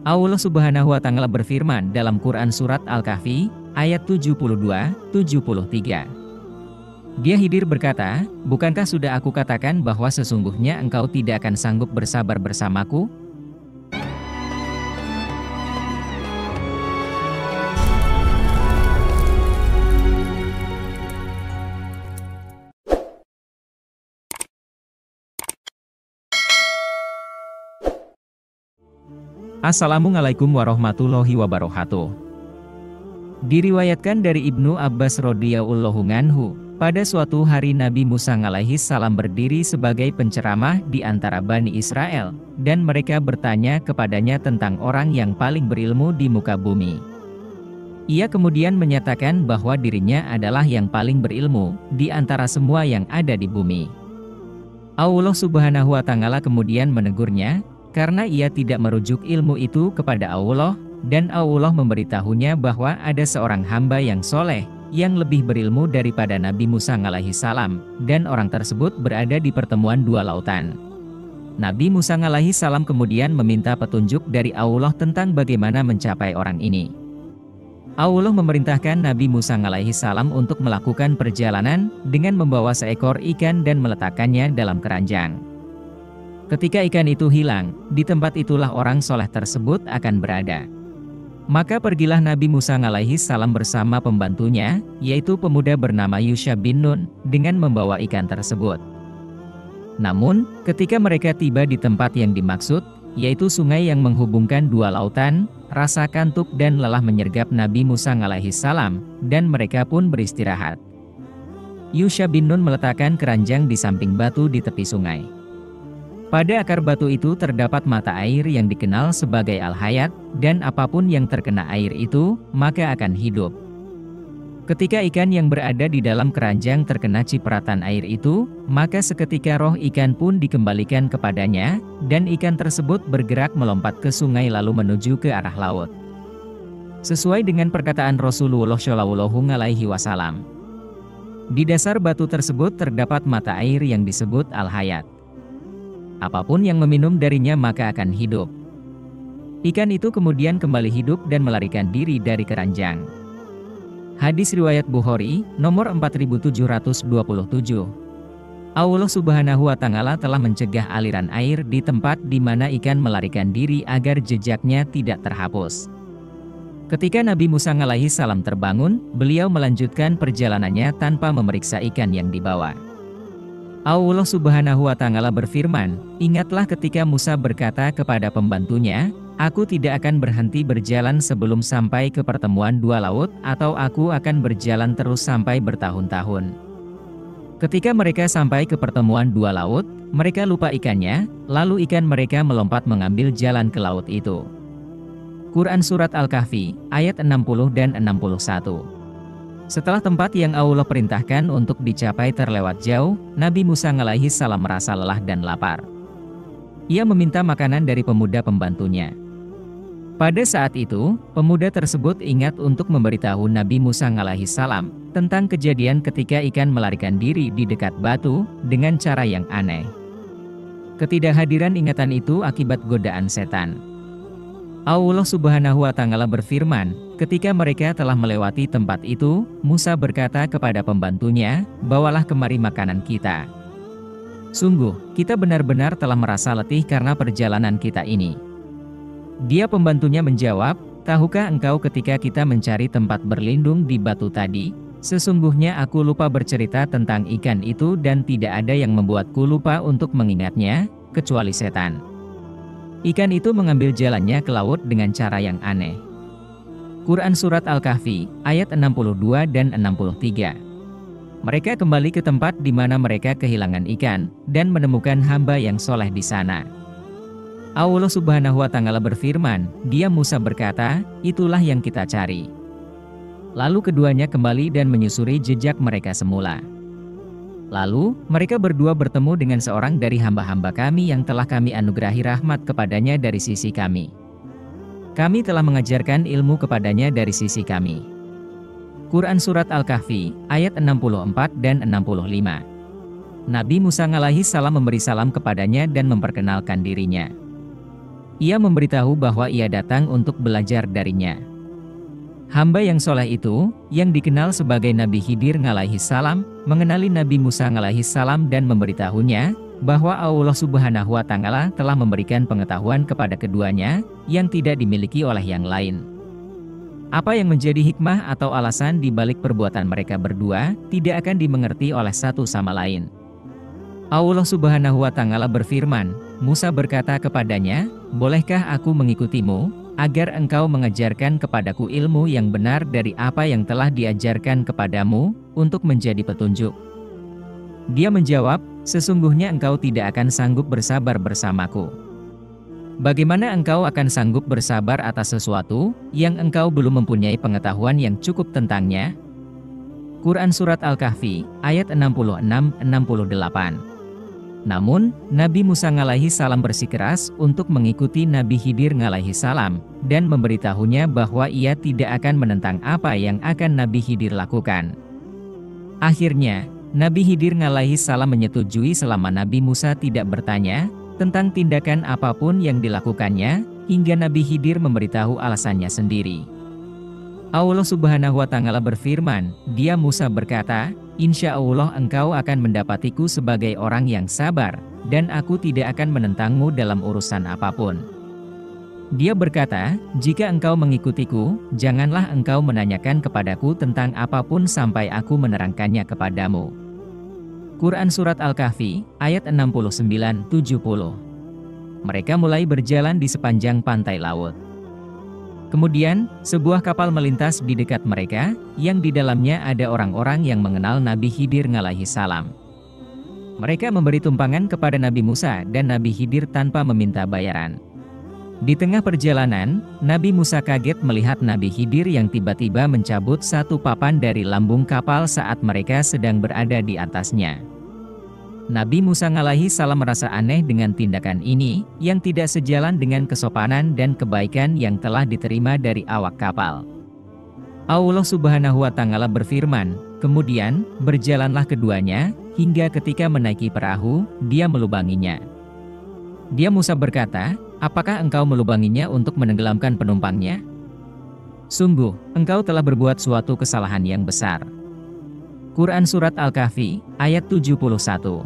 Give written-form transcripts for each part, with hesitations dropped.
Allah Subhanahu wa Ta'ala berfirman dalam Quran Surat Al-Kahfi, ayat 72-73. Dia Khidir berkata, "Bukankah sudah aku katakan bahwa sesungguhnya engkau tidak akan sanggup bersabar bersamaku?" Assalamualaikum warahmatullahi wabarakatuh. Diriwayatkan dari Ibnu Abbas radhiyallahu anhu, pada suatu hari Nabi Musa alaihi salam berdiri sebagai penceramah di antara Bani Israel, dan mereka bertanya kepadanya tentang orang yang paling berilmu di muka bumi. Ia kemudian menyatakan bahwa dirinya adalah yang paling berilmu di antara semua yang ada di bumi. Allah Subhanahu wa Ta'ala kemudian menegurnya, karena ia tidak merujuk ilmu itu kepada Allah, dan Allah memberitahunya bahwa ada seorang hamba yang soleh, yang lebih berilmu daripada Nabi Musa alaihi salam, dan orang tersebut berada di pertemuan dua lautan. Nabi Musa alaihi salam kemudian meminta petunjuk dari Allah tentang bagaimana mencapai orang ini. Allah memerintahkan Nabi Musa alaihi salam untuk melakukan perjalanan dengan membawa seekor ikan dan meletakkannya dalam keranjang. Ketika ikan itu hilang, di tempat itulah orang soleh tersebut akan berada. Maka pergilah Nabi Musa alaihi salam bersama pembantunya, yaitu pemuda bernama Yusha bin Nun, dengan membawa ikan tersebut. Namun, ketika mereka tiba di tempat yang dimaksud, yaitu sungai yang menghubungkan dua lautan, rasa kantuk dan lelah menyergap Nabi Musa alaihi salam, dan mereka pun beristirahat. Yusha bin Nun meletakkan keranjang di samping batu di tepi sungai. Pada akar batu itu terdapat mata air yang dikenal sebagai Al-Hayat, dan apapun yang terkena air itu, maka akan hidup. Ketika ikan yang berada di dalam keranjang terkena cipratan air itu, maka seketika roh ikan pun dikembalikan kepadanya, dan ikan tersebut bergerak melompat ke sungai lalu menuju ke arah laut. Sesuai dengan perkataan Rasulullah Shallallahu Alaihi Wasallam. Di dasar batu tersebut terdapat mata air yang disebut Al-Hayat. Apapun yang meminum darinya maka akan hidup. Ikan itu kemudian kembali hidup dan melarikan diri dari keranjang. Hadis riwayat Bukhari, nomor 4727. Allah Subhanahu wa Ta'ala telah mencegah aliran air di tempat di mana ikan melarikan diri agar jejaknya tidak terhapus. Ketika Nabi Musa alaihi salam terbangun, beliau melanjutkan perjalanannya tanpa memeriksa ikan yang dibawa. Allah Subhanahu wa Ta'ala berfirman, "Ingatlah ketika Musa berkata kepada pembantunya, aku tidak akan berhenti berjalan sebelum sampai ke pertemuan dua laut, atau aku akan berjalan terus sampai bertahun-tahun." Ketika mereka sampai ke pertemuan dua laut, mereka lupa ikannya, lalu ikan mereka melompat mengambil jalan ke laut itu. Quran Surat Al-Kahfi, ayat 60 dan 61. Setelah tempat yang Allah perintahkan untuk dicapai terlewat jauh, Nabi Musa alaihi salam merasa lelah dan lapar. Ia meminta makanan dari pemuda pembantunya. Pada saat itu, pemuda tersebut ingat untuk memberitahu Nabi Musa alaihi salam tentang kejadian ketika ikan melarikan diri di dekat batu dengan cara yang aneh. Ketidakhadiran ingatan itu akibat godaan setan. Allah Subhanahu wa Ta'ala berfirman, ketika mereka telah melewati tempat itu, Musa berkata kepada pembantunya, "Bawalah kemari makanan kita. Sungguh, kita benar-benar telah merasa letih karena perjalanan kita ini." Dia pembantunya menjawab, "Tahukah engkau ketika kita mencari tempat berlindung di batu tadi, sesungguhnya aku lupa bercerita tentang ikan itu dan tidak ada yang membuatku lupa untuk mengingatnya, kecuali setan. Ikan itu mengambil jalannya ke laut dengan cara yang aneh." Quran Surat Al-Kahfi, ayat 62 dan 63. Mereka kembali ke tempat di mana mereka kehilangan ikan, dan menemukan hamba yang soleh di sana. Allah Subhanahu wa Ta'ala berfirman, dia Musa berkata, "Itulah yang kita cari." Lalu keduanya kembali dan menyusuri jejak mereka semula. Lalu, mereka berdua bertemu dengan seorang dari hamba-hamba kami yang telah kami anugerahi rahmat kepadanya dari sisi kami. Kami telah mengajarkan ilmu kepadanya dari sisi kami. Quran Surat Al-Kahfi, ayat 64 dan 65. Nabi Musa alaihi salam memberi salam kepadanya dan memperkenalkan dirinya. Ia memberitahu bahwa ia datang untuk belajar darinya. Hamba yang soleh itu, yang dikenal sebagai Nabi Khidir alaihi salam, mengenali Nabi Musa alaihi salam dan memberitahunya bahwa Allah Subhanahu wa Ta'ala telah memberikan pengetahuan kepada keduanya yang tidak dimiliki oleh yang lain. Apa yang menjadi hikmah atau alasan di balik perbuatan mereka berdua tidak akan dimengerti oleh satu sama lain. Allah Subhanahu wa Ta'ala berfirman, Musa berkata kepadanya, "Bolehkah aku mengikutimu, agar engkau mengajarkan kepadaku ilmu yang benar dari apa yang telah diajarkan kepadamu, untuk menjadi petunjuk?" Dia menjawab, "Sesungguhnya engkau tidak akan sanggup bersabar bersamaku. Bagaimana engkau akan sanggup bersabar atas sesuatu yang engkau belum mempunyai pengetahuan yang cukup tentangnya?" Quran Surat Al-Kahfi, ayat 66-68. Namun, Nabi Musa alaihi salam bersikeras untuk mengikuti Nabi Khidir alaihi salam, dan memberitahunya bahwa ia tidak akan menentang apa yang akan Nabi Khidir lakukan. Akhirnya, Nabi Khidir alaihi salam menyetujui selama Nabi Musa tidak bertanya tentang tindakan apapun yang dilakukannya, hingga Nabi Khidir memberitahu alasannya sendiri. Allah Subhanahu wa Ta'ala berfirman, "Dia Musa berkata, Insya Allah engkau akan mendapatiku sebagai orang yang sabar, dan aku tidak akan menentangmu dalam urusan apapun." Dia berkata, "Jika engkau mengikutiku, janganlah engkau menanyakan kepadaku tentang apapun sampai aku menerangkannya kepadamu." Quran Surat Al-Kahfi, ayat 69-70. Mereka mulai berjalan di sepanjang pantai laut. Kemudian, sebuah kapal melintas di dekat mereka, yang di dalamnya ada orang-orang yang mengenal Nabi Khidir alaihi salam. Mereka memberi tumpangan kepada Nabi Musa dan Nabi Khidir tanpa meminta bayaran. Di tengah perjalanan, Nabi Musa kaget melihat Nabi Khidir yang tiba-tiba mencabut satu papan dari lambung kapal saat mereka sedang berada di atasnya. Nabi Musa alaihi salam merasa aneh dengan tindakan ini, yang tidak sejalan dengan kesopanan dan kebaikan yang telah diterima dari awak kapal. Allah Subhanahu wa Ta'ala berfirman, "Kemudian, berjalanlah keduanya, hingga ketika menaiki perahu, dia melubanginya." Dia Musa berkata, "Apakah engkau melubanginya untuk menenggelamkan penumpangnya? Sungguh, engkau telah berbuat suatu kesalahan yang besar." Quran Surat Al-Kahfi, ayat 71.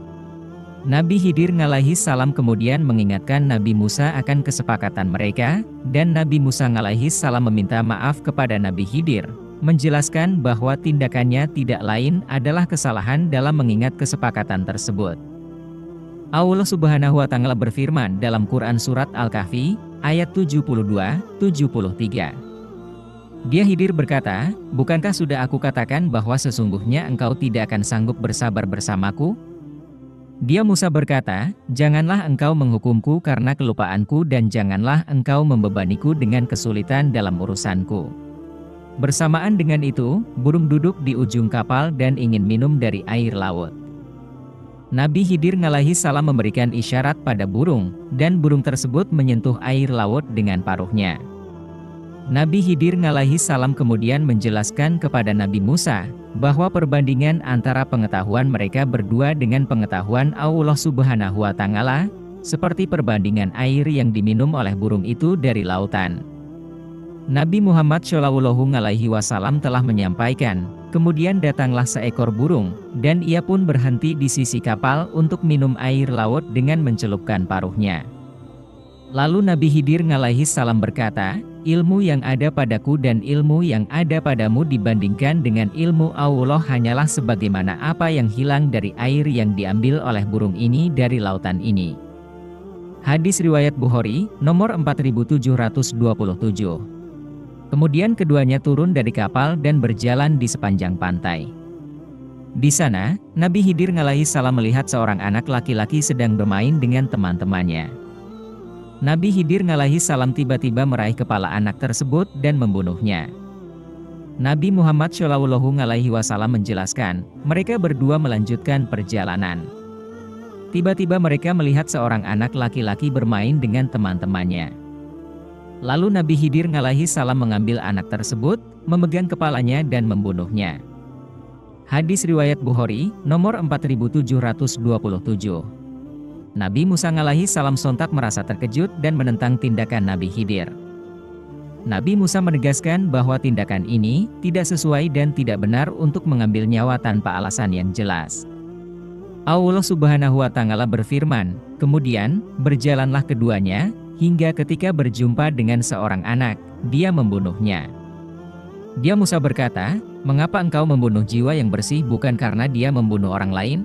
Nabi Khidir alaihi salam kemudian mengingatkan Nabi Musa akan kesepakatan mereka, dan Nabi Musa alaihi salam meminta maaf kepada Nabi Khidir, menjelaskan bahwa tindakannya tidak lain adalah kesalahan dalam mengingat kesepakatan tersebut. Allah Subhanahu wa Ta'ala berfirman dalam Quran Surat Al-Kahfi, ayat 72-73. Dia Khidir berkata, "Bukankah sudah aku katakan bahwa sesungguhnya engkau tidak akan sanggup bersabar bersamaku?" Dia Musa berkata, "Janganlah engkau menghukumku karena kelupaanku dan janganlah engkau membebaniku dengan kesulitan dalam urusanku." Bersamaan dengan itu, burung duduk di ujung kapal dan ingin minum dari air laut. Nabi Khidir alaihi salam memberikan isyarat pada burung, dan burung tersebut menyentuh air laut dengan paruhnya. Nabi Khidir alaihi salam kemudian menjelaskan kepada Nabi Musa bahwa perbandingan antara pengetahuan mereka berdua dengan pengetahuan Allah Subhanahu wa Ta'ala seperti perbandingan air yang diminum oleh burung itu dari lautan. Nabi Muhammad Shallallahu alaihi wasallam telah menyampaikan, kemudian datanglah seekor burung, dan ia pun berhenti di sisi kapal untuk minum air laut dengan mencelupkan paruhnya. Lalu Nabi Khidir alaihi salam berkata, "Ilmu yang ada padaku dan ilmu yang ada padamu dibandingkan dengan ilmu Allah hanyalah sebagaimana apa yang hilang dari air yang diambil oleh burung ini dari lautan ini." Hadis riwayat Bukhari, nomor 4727. Kemudian keduanya turun dari kapal dan berjalan di sepanjang pantai. Di sana, Nabi Khidir alaihi salam melihat seorang anak laki-laki sedang bermain dengan teman-temannya. Nabi Khidir alaihi salam tiba-tiba meraih kepala anak tersebut dan membunuhnya. Nabi Muhammad Shallallahu alaihi wasallam menjelaskan, mereka berdua melanjutkan perjalanan. Tiba-tiba mereka melihat seorang anak laki-laki bermain dengan teman-temannya. Lalu Nabi Khidir alaihi salam mengambil anak tersebut, memegang kepalanya dan membunuhnya. Hadis riwayat Bukhari, nomor 4727. Nabi Musa alaihi salam sontak merasa terkejut dan menentang tindakan Nabi Khidir. Nabi Musa menegaskan bahwa tindakan ini tidak sesuai dan tidak benar untuk mengambil nyawa tanpa alasan yang jelas. Allah Subhanahu wa Ta'ala berfirman, "Kemudian berjalanlah keduanya hingga ketika berjumpa dengan seorang anak, dia membunuhnya." Dia Musa berkata, "Mengapa engkau membunuh jiwa yang bersih bukan karena dia membunuh orang lain?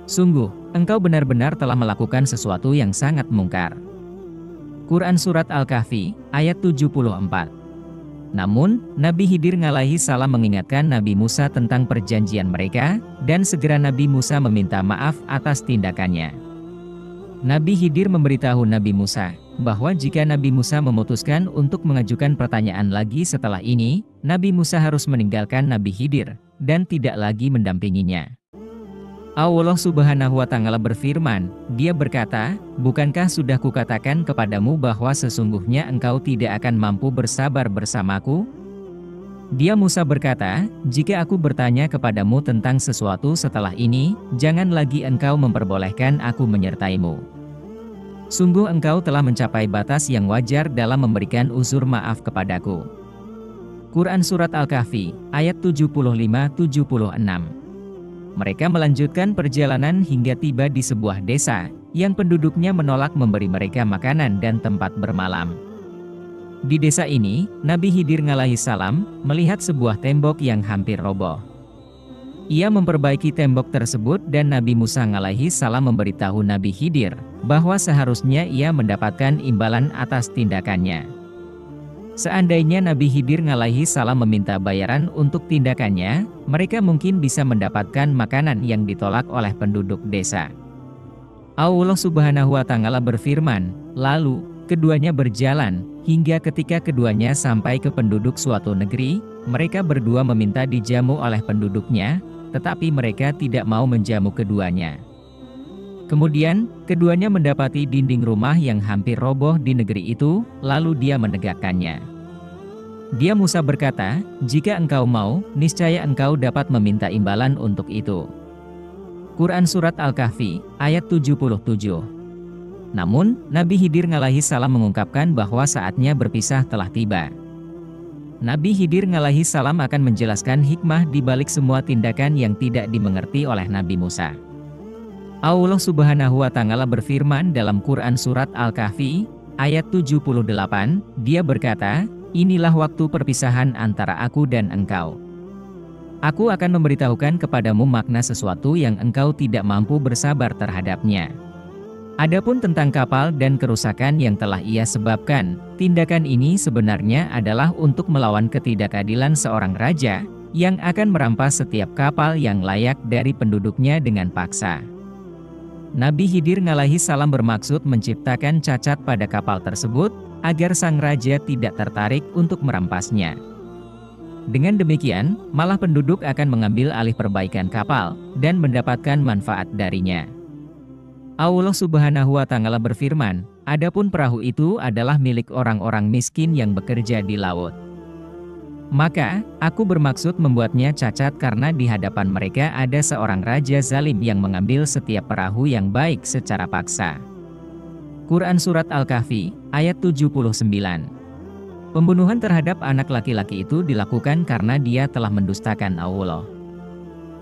Sungguh, engkau benar-benar telah melakukan sesuatu yang sangat mungkar." Quran Surat Al-Kahfi, ayat 74. Namun, Nabi Khidir alaihi salam mengingatkan Nabi Musa tentang perjanjian mereka, dan segera Nabi Musa meminta maaf atas tindakannya. Nabi Khidir memberitahu Nabi Musa, bahwa jika Nabi Musa memutuskan untuk mengajukan pertanyaan lagi setelah ini, Nabi Musa harus meninggalkan Nabi Khidir, dan tidak lagi mendampinginya. Allah Subhanahu wa Ta'ala berfirman, Dia berkata, "Bukankah sudah kukatakan kepadamu bahwa sesungguhnya engkau tidak akan mampu bersabar bersamaku?" Dia Musa berkata, "Jika aku bertanya kepadamu tentang sesuatu setelah ini, jangan lagi engkau memperbolehkan aku menyertaimu. Sungguh engkau telah mencapai batas yang wajar dalam memberikan uzur maaf kepadaku." Quran Surat Al-Kahfi, ayat 75-76. Mereka melanjutkan perjalanan hingga tiba di sebuah desa, yang penduduknya menolak memberi mereka makanan dan tempat bermalam. Di desa ini, Nabi Khidir alaihi salam melihat sebuah tembok yang hampir roboh. Ia memperbaiki tembok tersebut dan Nabi Musa alaihi salam memberitahu Nabi Khidir, bahwa seharusnya ia mendapatkan imbalan atas tindakannya. Seandainya Nabi Khidir alaihi salam meminta bayaran untuk tindakannya, mereka mungkin bisa mendapatkan makanan yang ditolak oleh penduduk desa. Allah Subhanahu wa Ta'ala berfirman, "Lalu, keduanya berjalan, hingga ketika keduanya sampai ke penduduk suatu negeri, mereka berdua meminta dijamu oleh penduduknya, tetapi mereka tidak mau menjamu keduanya. Kemudian, keduanya mendapati dinding rumah yang hampir roboh di negeri itu, lalu dia menegakkannya. Dia Musa berkata, "Jika engkau mau, niscaya engkau dapat meminta imbalan untuk itu." Quran Surat Al-Kahfi, ayat 77. Namun, Nabi Khidir alaihi salam mengungkapkan bahwa saatnya berpisah telah tiba. Nabi Khidir alaihi salam akan menjelaskan hikmah di balik semua tindakan yang tidak dimengerti oleh Nabi Musa. Allah Subhanahu wa Ta'ala berfirman dalam Quran Surat Al-Kahfi, ayat 78, Dia berkata, "Inilah waktu perpisahan antara aku dan engkau. Aku akan memberitahukan kepadamu makna sesuatu yang engkau tidak mampu bersabar terhadapnya. Adapun tentang kapal dan kerusakan yang telah ia sebabkan, tindakan ini sebenarnya adalah untuk melawan ketidakadilan seorang raja, yang akan merampas setiap kapal yang layak dari penduduknya dengan paksa." Nabi Khidir alaihi salam bermaksud menciptakan cacat pada kapal tersebut, agar sang raja tidak tertarik untuk merampasnya. Dengan demikian, malah penduduk akan mengambil alih perbaikan kapal, dan mendapatkan manfaat darinya. Allah Subhanahu wa Ta'ala berfirman, "Adapun perahu itu adalah milik orang-orang miskin yang bekerja di laut. Maka, aku bermaksud membuatnya cacat karena di hadapan mereka ada seorang raja zalim yang mengambil setiap perahu yang baik secara paksa." Quran Surat Al-Kahfi, ayat 79. Pembunuhan terhadap anak laki-laki itu dilakukan karena dia telah mendustakan Allah.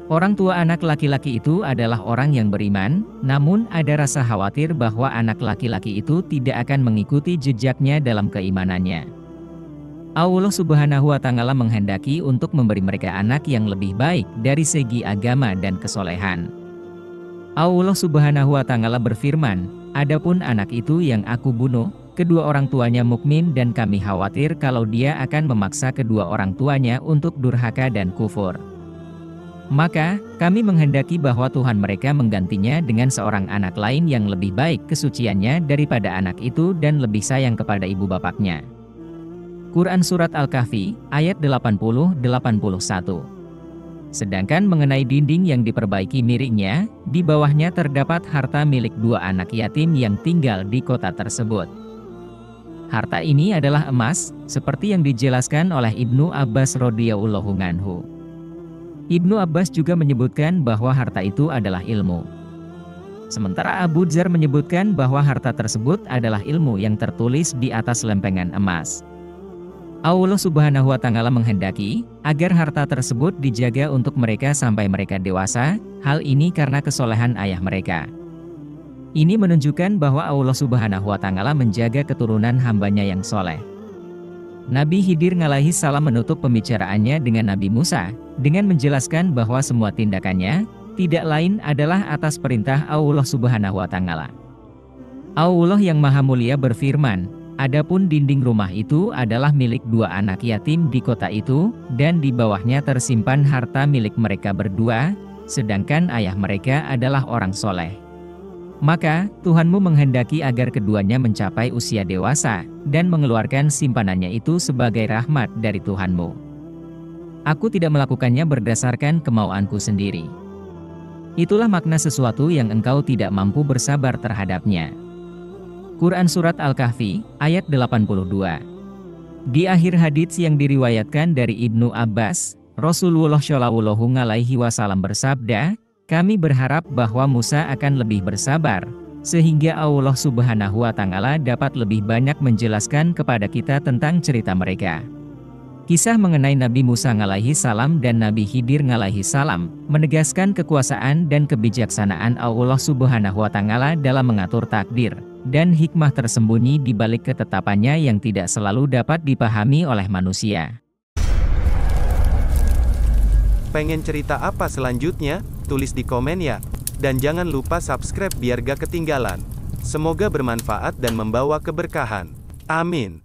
Orang tua anak laki-laki itu adalah orang yang beriman, namun ada rasa khawatir bahwa anak laki-laki itu tidak akan mengikuti jejaknya dalam keimanannya. Allah Subhanahu wa Ta'ala menghendaki untuk memberi mereka anak yang lebih baik dari segi agama dan kesolehan. Allah Subhanahu wa Ta'ala berfirman, "Adapun anak itu yang aku bunuh, kedua orang tuanya mukmin dan kami khawatir kalau dia akan memaksa kedua orang tuanya untuk durhaka dan kufur. Maka, kami menghendaki bahwa Tuhan mereka menggantinya dengan seorang anak lain yang lebih baik kesuciannya daripada anak itu dan lebih sayang kepada ibu bapaknya." Quran Surat Al-Kahfi, ayat 80-81. Sedangkan mengenai dinding yang diperbaiki miliknya, di bawahnya terdapat harta milik dua anak yatim yang tinggal di kota tersebut. Harta ini adalah emas, seperti yang dijelaskan oleh Ibnu Abbas radhiyallahu anhu. Ibnu Abbas juga menyebutkan bahwa harta itu adalah ilmu. Sementara Abu Dzar menyebutkan bahwa harta tersebut adalah ilmu yang tertulis di atas lempengan emas. Allah Subhanahu wa Ta'ala menghendaki agar harta tersebut dijaga untuk mereka sampai mereka dewasa, hal ini karena kesolehan ayah mereka. Ini menunjukkan bahwa Allah Subhanahu wa Ta'ala menjaga keturunan hambanya yang soleh. Nabi Khidir alaihi salam menutup pembicaraannya dengan Nabi Musa, dengan menjelaskan bahwa semua tindakannya tidak lain adalah atas perintah Allah Subhanahu wa Ta'ala. Allah yang Maha Mulia berfirman, "Adapun dinding rumah itu adalah milik dua anak yatim di kota itu, dan di bawahnya tersimpan harta milik mereka berdua, sedangkan ayah mereka adalah orang soleh. Maka, Tuhanmu menghendaki agar keduanya mencapai usia dewasa, dan mengeluarkan simpanannya itu sebagai rahmat dari Tuhanmu. Aku tidak melakukannya berdasarkan kemauanku sendiri. Itulah makna sesuatu yang engkau tidak mampu bersabar terhadapnya." Quran Surat Al-Kahfi, ayat 82. Di akhir hadits yang diriwayatkan dari Ibnu Abbas, Rasulullah Shallallahu Alaihi Wasallam bersabda, "Kami berharap bahwa Musa akan lebih bersabar, sehingga Allah Subhanahu wa Ta'ala dapat lebih banyak menjelaskan kepada kita tentang cerita mereka." Kisah mengenai Nabi Musa alaihi salam dan Nabi Khidir alaihi salam menegaskan kekuasaan dan kebijaksanaan Allah Subhanahu wa Ta'ala dalam mengatur takdir, dan hikmah tersembunyi di balik ketetapannya yang tidak selalu dapat dipahami oleh manusia. Pengen cerita apa selanjutnya? Tulis di komen ya. Dan jangan lupa subscribe biar gak ketinggalan. Semoga bermanfaat dan membawa keberkahan. Amin.